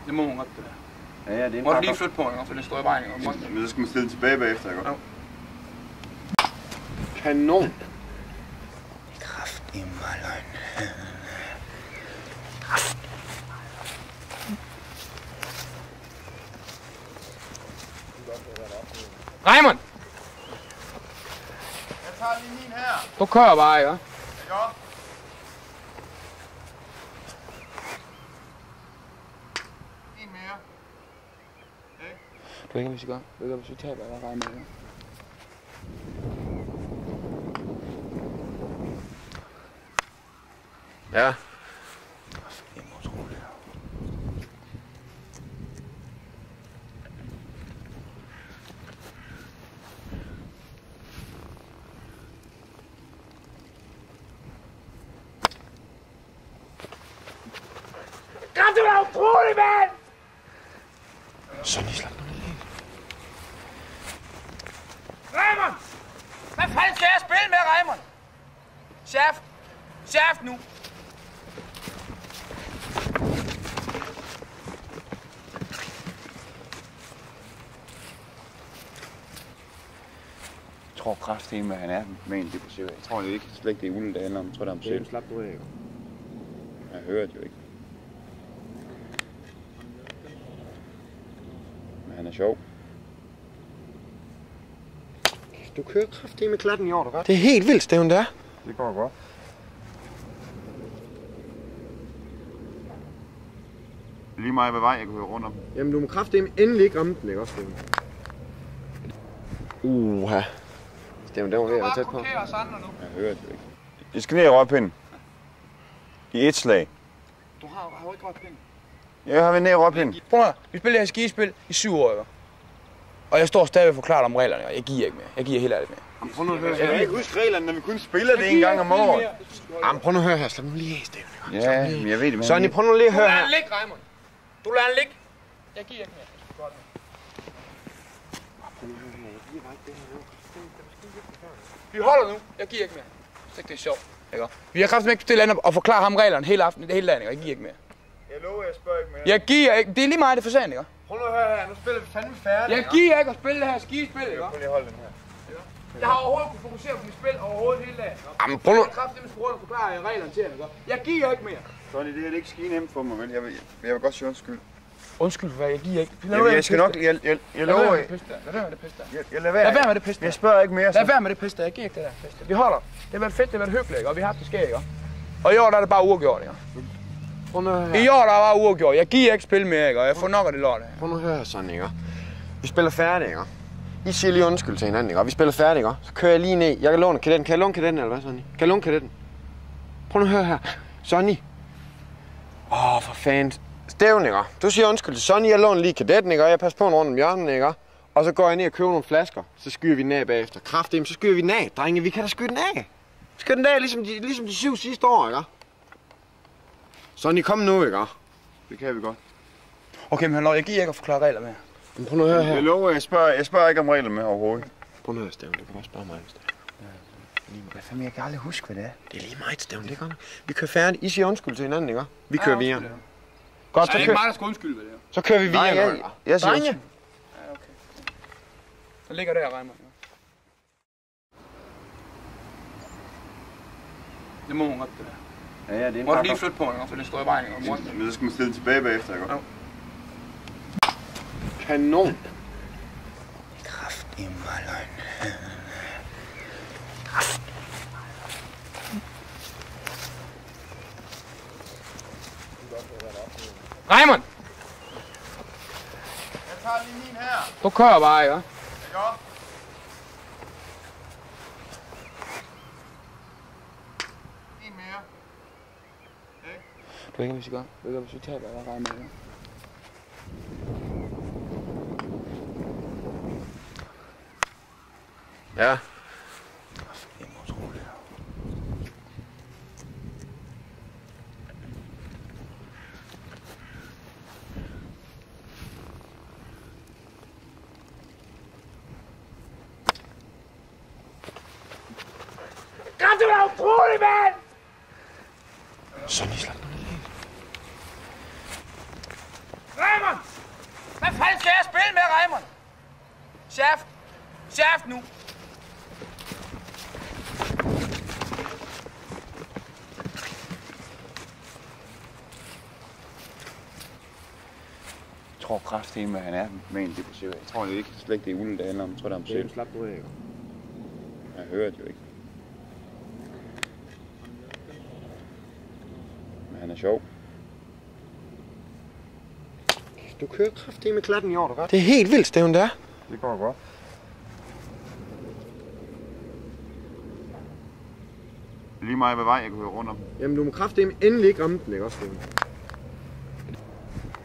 Det må hun godt, det der. Ja, det er en må du lige flytte på, for det står i vejen. Men så skal man stille den tilbage bagefter, ikke? Ja. Kanon! Kraft i mig løgn. Raimund! Jeg tager lige min her. Du kører bare, ikke? Ja. En mere. Okay. Du ved ikke, hvis vi gør. Du ved ikke, hvis vi taber, eller Raimund, ikke? Ja. Det var utroligt, mand! Sonny, slap nu lige. Raimund! Hvad fanden skal jeg spille med, Raimund? Shaft! Shaft nu! Jeg tror kraftedeme, at han er med en depressiv. Jeg tror ikke slet ikke, det er Ulle, der handler om. Jeg tror, det er om selv. Slap nu af, jo. Jeg hører det jo ikke. Men han er sjov. Du kører kraftigt med klatten i år, du godt? Det er helt vildt, Steven, der. Det går godt. Lige meget hvad vej jeg kan høre rundt om. Jamen, du må kraftigt endelig ikke ramme den, ikke også, Steven? Uha. Steven, den var ved at være tæt på. Jeg hører det jo ikke. I skal ned i røgpinden. I et slag. Du har jo ikke ret penge. Jeg har været ned i røgpinden. Prøv at vi spiller det her skispil i 7 år, ikke? Og jeg står stadig og forklarer om reglerne, og jeg giver ikke mere. Jeg giver helt ærligt mere. Jamen, prøv nu at høre Jeg her. kan ikke huske reglerne, når vi kun spiller det en gang om året. Jamen, prøv nu at høre her. Slap nu lige af, Steven. Ja, men jeg ved det, men... Sonny, prøv nu lige at høre her. Du lader den ligge, Raimund. Du lader den ligge. Jeg giver ikke mere. Vi holder nu. Jeg giver ikke mere. Så det er sjovt, ikke? Vi har kraftigt ikke stille og forklare ham reglerne hele aftenen, hele dagen, ikke? Jeg giver ikke mere. Jeg lover, jeg spørger ikke mere. Jeg giver ikke. Det er lige meget det for sagen, ikke? Prøv nu at høre her. Nu spiller vi fandme færdigt. Jeg giver ikke at spille det her skispil, ikke? Prøv lige at holde den her. Jeg har overhovedet kunnet fokusere på mit spil overhovedet hele dagen. Jamen, prøv nu. Jeg har kraftigt rundt og forklare reglerne til jer, ikke? Jeg giver ikke mere. Sonny, det er ikke skide nemt for mig, vel? Jeg vil godt sige undskyld. Undskyld for hvad, jeg giver ikke. Jamen, jeg skal nok... Jeg lover... Lad være med det pis der. Jeg lader være med det pis der. Jeg spørger ikke mere, så. Lad være med det pis der. Jeg giver ikke det der pis der. Vi holder. Det har været fedt, det har været hyggeligt, og vi har haft det skæg, ikke? Og i år der er det bare uafgjort, ikke? Prøv nu at høre her. I år der er bare uafgjort. Jeg giver ikke spil mere, ikke? Og jeg får nok af det lort her. Prøv nu at høre her, Sonny, ikke? Vi spiller færdigt, ikke? I siger lige undskyld til hinanden, ikke? Og vi spiller færdigt, ikke? Så kører jeg lige ned. Jeg kan låne kadetten. Kan jeg låne kadetten, eller hvad, Sonny? Kan jeg låne kadetten? Prøv nu at høre her. Sonny. For fanden. Steven, ikke? Du siger undskyld til Sonny. Jeg låner lige kadetten, ikke? Og jeg passer på en rundt om hjørnet, ikke? Og så går jeg ned og køber nogle flasker. Så skyder vi den af bagefter. Kraftedeme, så skyder vi den af. Drenge, vi kan da skyde den af. Skyde den af, ligesom de 7 sidste år, ikke? Sonny, kom nu, ikke? Det kan vi godt. Okay, men jeg giver ikke at forklare regler mere. Men prøv nu at høre her. Jeg lover, jeg spørger ikke om reglerne med overhovedet. Prøv nu at høre, Steven. Du kan bare spørge mig, hvis det er. Hvad fanden, jeg kan aldrig huske, hvad det er. Det er lige meget, Steven. Det er godt. Vi kører færdigt. I siger undskyld til hinanden, ikke? Vi kører videre. Godt, så kører... der skal undskylde ved det her. Så kører vi videre. Nej, jeg siger undskyld. Ja, okay. Så ligger der, Raimund. Det må hun godt, det der. Ja, det er en må du lige flytte på, for det står i vejen, ikke? Men så skal man stille den tilbage bagefter, ikke? Kanon. Kraft i mig løgn. Raimund! Jeg tager lige min her. Du kører bare, ikke? Ja. En mere. Okay. Du ved ikke, hvis vi gør. Du ved ikke, hvis vi taber, eller Raimund, ikke? Ja. Det var utroligt, mand! Sonny, slap nu lige. Raymond! Hvad fanden skal jeg spille med, Raymond? Shaft! Shaft nu! Jeg tror kraftedeme, at han er med en depressiv. Jeg tror ikke slet ikke, det er Ulle, det handler om. Jeg tror, det er om selv. Slap nu af, ikke? Jeg hørte jo ikke. Men han er sjov. Du kører kraftigt med klatten i år, du godt. Det er helt vildt, Steven, det er. Det går godt. Lige meget hvad vej jeg kan høre rundt om. Jamen, du må kraftigt endelig ikke ramme den, ikke også, Steven?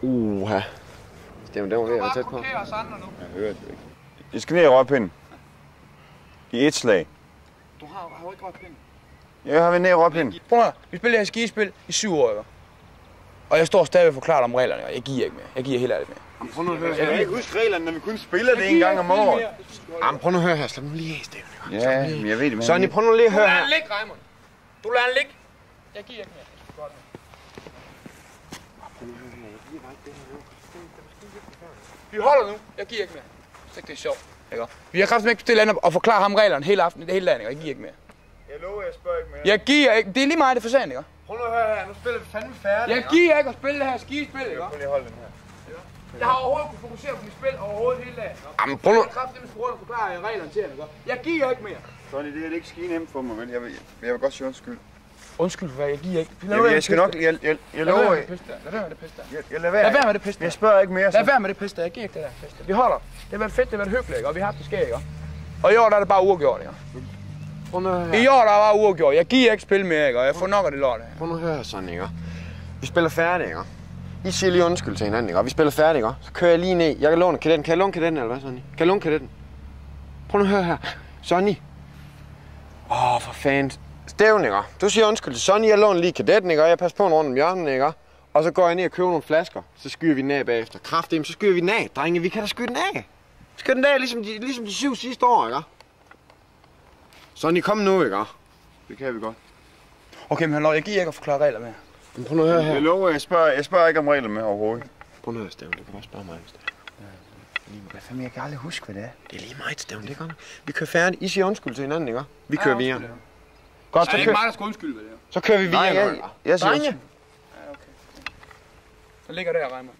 Uha. Steven, den var ved at være tæt på. Os andre nu. Jeg hørte jo ikke. Jeg skal ned i røgpinden. I et slag. Du har jo ikke røgpinden. Jeg har været ned i røgpinden. Prøv at høre, vi spiller det her skispil i 7 år, ikke? Og jeg står stadig og forklarer om reglerne, og jeg giver ikke mere. Jeg giver helt ærligt mere. Prøv nu at høre Jeg kan her. ikke huske reglerne, når vi kun spiller det en gang om året. Jamen, prøv nu at høre her. Slap nu lige af, Steven. Ja, men jeg ved det, men... Sonny, prøv nu lige at Du høre lader her. den ligge, Raymond. Du lader den ligge. Jeg giver ikke mere. Vi holder nu. Jeg giver ikke mere. Så det er sjovt. Ikke? Vi har kraftigt ikke stille og forklare ham reglerne hele aften, hele dagen, ikke? Jeg giver ikke mere. Jeg lover, jeg spørger ikke mere. Jeg giver ikke. Det er lige meget, det er for sent, ikke? Prøv nu at høre her. Nu spiller vi fandme færdigt. Jeg giver ikke at spille det her skispil, ikke? Prøv lige at holde den her. Jeg har overhovedet kunnet fokusere på mit spil overhovedet hele dagen. Jamen, prøv nu. Jeg har kraftigt og forklare reglerne til jer, ikke? Jeg giver ikke mere. Sonny, det er ikke skide nemt for mig, vel? Jeg vil godt sige undskyld. Undskyld for hvad, jeg giver ikke. Jeg skal nok... Jeg Lad lover... være med det pisse der. Lad være med det pisse der. Jeg lader Lad være med det pisse der. Jeg spørger ikke mere. Lad være med det pisse der. Jeg giver ikke det der pisse der. Vi holder. Det har været fedt, det har været hyggeligt, ikke? Og vi har haft det skæg, ikke? Og i år der er det bare uafgjort, ikke? Prøv nu at høre her. I år der er bare uafgjort. Jeg giver ikke spil mere, ikke? Og jeg får nok af det lort her. Prøv nu at høre her, Sonny, ikke? Vi spiller færdigt, ikke? I siger lige undskyld til hinanden, ikke? Og vi spiller færdigt, ikke? Så kører jeg lige ned. Jeg kan låne kadetten. Kan jeg låne kadetten, eller hvad, Sonny? Kan jeg låne kadetten? Prøv nu at høre her. Sonny. For fanden. Steven, ikke? Du siger undskyld til Sonny. Jeg låner lige kadetten, ikke? Og jeg passer på en rundt om hjørnet, ikke? Og så går jeg ned og køber nogle flasker. Så skyder vi den af bagefter. Kraftedeme, så skyder vi den af. Drenge, vi kan da skyde den af. Skyder den af, ligesom de 7 sidste år, ikke? Sonny, kom nu, ikke? Det kan vi godt. Okay, men jeg giver ikke at forklare regler mere. Men prøv nu at høre her. Jeg lover, jeg spørger ikke om regler med overhovedet. Prøv nu at høre, Steven. Du kan bare spørge mig, hvis det er. Hvad fanden, jeg kan aldrig huske, hvad det er. Det er lige meget, Steven. Det er godt. Vi kører færdigt. I siger undskyld til hinanden, ikke? Vi kører videre. Godt, Så det er ikke mig, der skal undskylde ved det her. kører vi videre. Nej, jeg siger Drenge. undskyld. Ja, okay. Så ligger der, Raymond.